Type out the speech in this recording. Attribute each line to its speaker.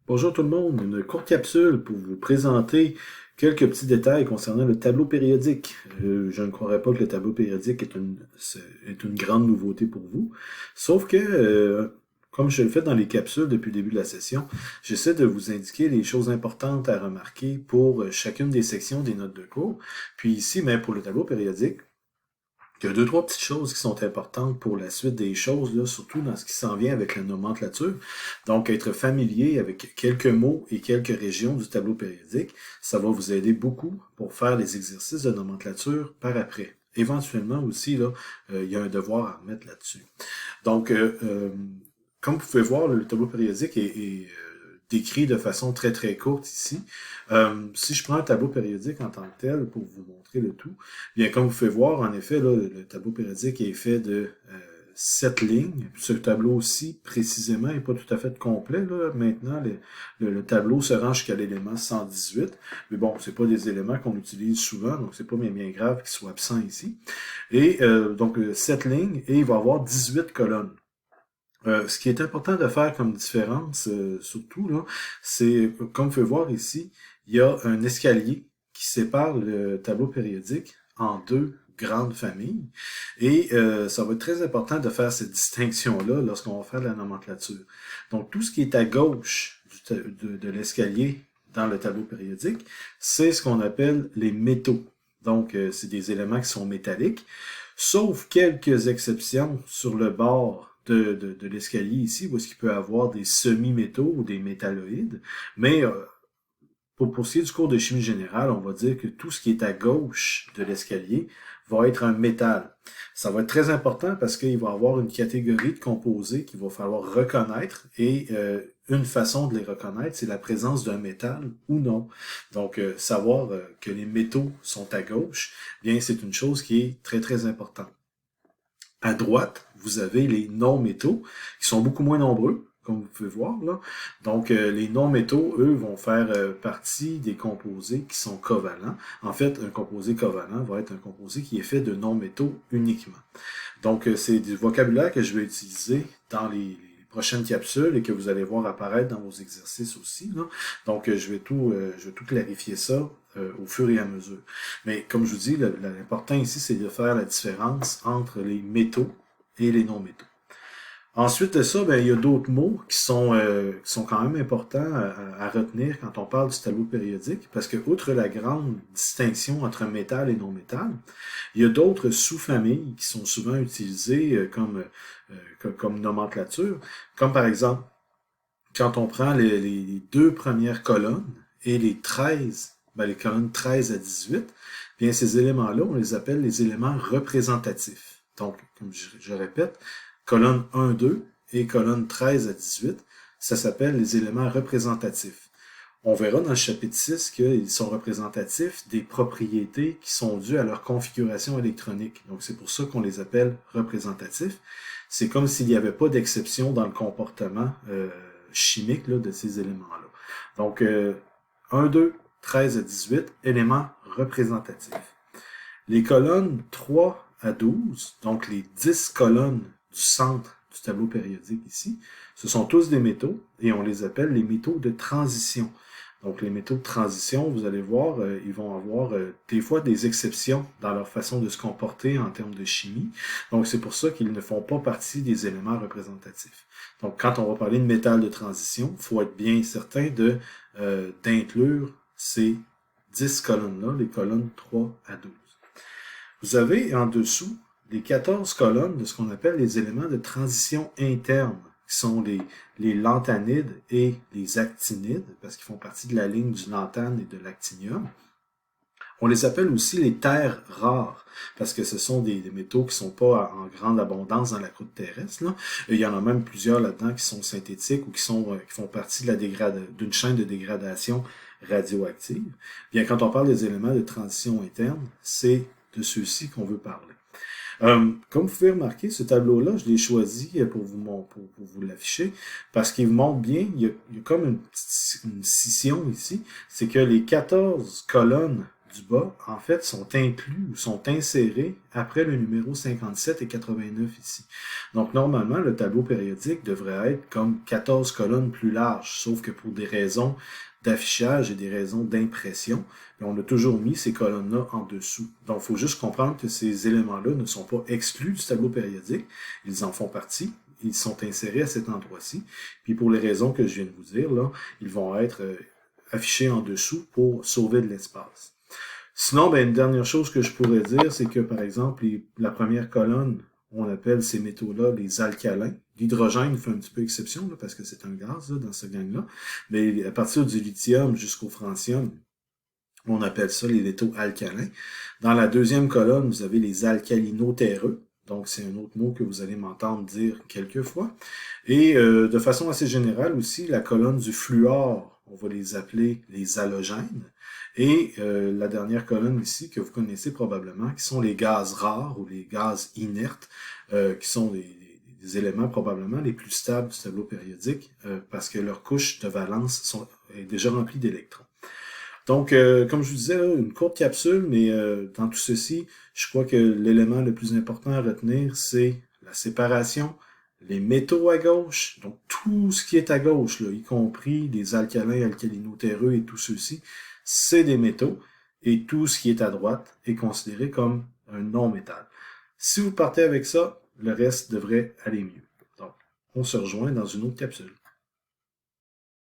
Speaker 1: Bonjour tout le monde, une courte capsule pour vous présenter quelques petits détails concernant le tableau périodique. Je ne croirais pas que le tableau périodique est une grande nouveauté pour vous, sauf que, comme je le fais dans les capsules depuis le début de la session, j'essaie de vous indiquer les choses importantes à remarquer pour chacune des sections des notes de cours. Puis ici, mais pour le tableau périodique, il y a deux, trois petites choses qui sont importantes pour la suite des choses, là, surtout dans ce qui s'en vient avec la nomenclature. Donc, être familier avec quelques mots et quelques régions du tableau périodique, ça va vous aider beaucoup pour faire les exercices de nomenclature par après. Éventuellement aussi, là, il y a un devoir à remettre là-dessus. Donc, comme vous pouvez voir, le tableau périodique est décrit de façon très très courte ici. Si je prends un tableau périodique en tant que tel pour vous montrer le tout, bien comme vous pouvez voir, en effet, là, le tableau périodique est fait de 7 lignes. Ce tableau-ci, précisément, n'est pas tout à fait complet. Là. Maintenant, le tableau se rend jusqu'à l'élément 118. Mais bon, c'est pas des éléments qu'on utilise souvent, donc c'est pas bien grave qu'ils soient absents ici. Et donc, 7 lignes, et il va y avoir 18 colonnes. Ce qui est important de faire comme différence, surtout, là, c'est, comme vous pouvez voir ici, il y a un escalier qui sépare le tableau périodique en deux grandes familles. Et ça va être très important de faire cette distinction-là lorsqu'on va faire de la nomenclature. Donc, tout ce qui est à gauche de l'escalier dans le tableau périodique, c'est ce qu'on appelle les métaux. Donc, c'est des éléments qui sont métalliques, sauf quelques exceptions sur le bord de l'escalier ici, où est-ce qu'il peut avoir des semi-métaux ou des métalloïdes. Mais pour ce qui est du cours de chimie générale, on va dire que tout ce qui est à gauche de l'escalier va être un métal. Ça va être très important parce qu'il va y avoir une catégorie de composés qu'il va falloir reconnaître et une façon de les reconnaître, c'est la présence d'un métal ou non. Donc, savoir que les métaux sont à gauche, bien, c'est une chose qui est très, très importante. À droite, vous avez les non-métaux, qui sont beaucoup moins nombreux, comme vous pouvez voir là. Donc, les non-métaux, eux, vont faire partie des composés qui sont covalents. En fait, un composé covalent va être un composé qui est fait de non-métaux uniquement. Donc, c'est du vocabulaire que je vais utiliser dans les prochaines capsules et que vous allez voir apparaître dans vos exercices aussi. Là. Donc, je vais tout clarifier ça au fur et à mesure. Mais comme je vous dis, l'important ici, c'est de faire la différence entre les métaux et les non-métaux. Ensuite de ça, ben, il y a d'autres mots qui sont quand même importants à retenir quand on parle du tableau périodique, parce que outre la grande distinction entre métal et non-métal, il y a d'autres sous-familles qui sont souvent utilisées comme nomenclature, comme par exemple, quand on prend les deux premières colonnes et les colonnes 13 à 18, bien ces éléments-là, on les appelle les éléments représentatifs. Donc, comme je répète, colonne 1, 2 et colonne 13 à 18, ça s'appelle les éléments représentatifs. On verra dans le chapitre 6 qu'ils sont représentatifs des propriétés qui sont dues à leur configuration électronique. Donc, c'est pour ça qu'on les appelle représentatifs. C'est comme s'il n'y avait pas d'exception dans le comportement chimique là, de ces éléments-là. Donc, 1, 2, 13 à 18, éléments représentatifs. Les colonnes 3 à 12, donc les 10 colonnes du centre du tableau périodique ici, ce sont tous des métaux et on les appelle les métaux de transition. Donc les métaux de transition, vous allez voir, ils vont avoir des fois des exceptions dans leur façon de se comporter en termes de chimie. Donc c'est pour ça qu'ils ne font pas partie des éléments représentatifs. Donc quand on va parler de métal de transition, il faut être bien certain d'inclure ces 10 colonnes-là, les colonnes 3 à 12. Vous avez en dessous les 14 colonnes de ce qu'on appelle les éléments de transition interne, qui sont les lanthanides et les actinides, parce qu'ils font partie de la ligne du lanthane et de l'actinium. On les appelle aussi les terres rares, parce que ce sont des métaux qui ne sont pas en grande abondance dans la croûte terrestre. Là. Il y en a même plusieurs là-dedans qui sont synthétiques ou qui font partie de d'une chaîne de dégradation radioactive. Bien, quand on parle des éléments de transition interne, c'est de ceux-ci qu'on veut parler. Comme vous pouvez remarquer, ce tableau-là, je l'ai choisi pour vous l'afficher, parce qu'il vous montre bien, il y a comme une scission ici, c'est que les 14 colonnes du bas, en fait, sont inclus ou sont insérés après le numéro 57 et 89 ici. Donc, normalement, le tableau périodique devrait être comme 14 colonnes plus larges, sauf que pour des raisons d'affichage et des raisons d'impression, on a toujours mis ces colonnes-là en dessous. Donc, il faut juste comprendre que ces éléments-là ne sont pas exclus du tableau périodique, ils en font partie, ils sont insérés à cet endroit-ci, puis pour les raisons que je viens de vous dire, là, ils vont être affichés en dessous pour sauver de l'espace. Sinon, ben, une dernière chose que je pourrais dire, c'est que, par exemple, la première colonne, on appelle ces métaux-là les alcalins. L'hydrogène fait un petit peu exception, là, parce que c'est un gaz là, dans ce gang-là. Mais à partir du lithium jusqu'au francium, on appelle ça les métaux alcalins. Dans la deuxième colonne, vous avez les alcalino-terreux. Donc, c'est un autre mot que vous allez m'entendre dire quelques fois. Et de façon assez générale aussi, la colonne du fluor, on va les appeler les halogènes. Et la dernière colonne ici, que vous connaissez probablement, qui sont les gaz rares ou les gaz inertes, qui sont des éléments probablement les plus stables du tableau périodique, parce que leur couche de valence est déjà remplie d'électrons. Donc, comme je vous disais, là, une courte capsule, mais dans tout ceci, je crois que l'élément le plus important à retenir, c'est la séparation, les métaux à gauche, donc tout ce qui est à gauche, là, y compris les alcalins, alcalino-terreux et tout ceci, c'est des métaux, et tout ce qui est à droite est considéré comme un non-métal. Si vous partez avec ça, le reste devrait aller mieux. Donc, on se rejoint dans une autre capsule.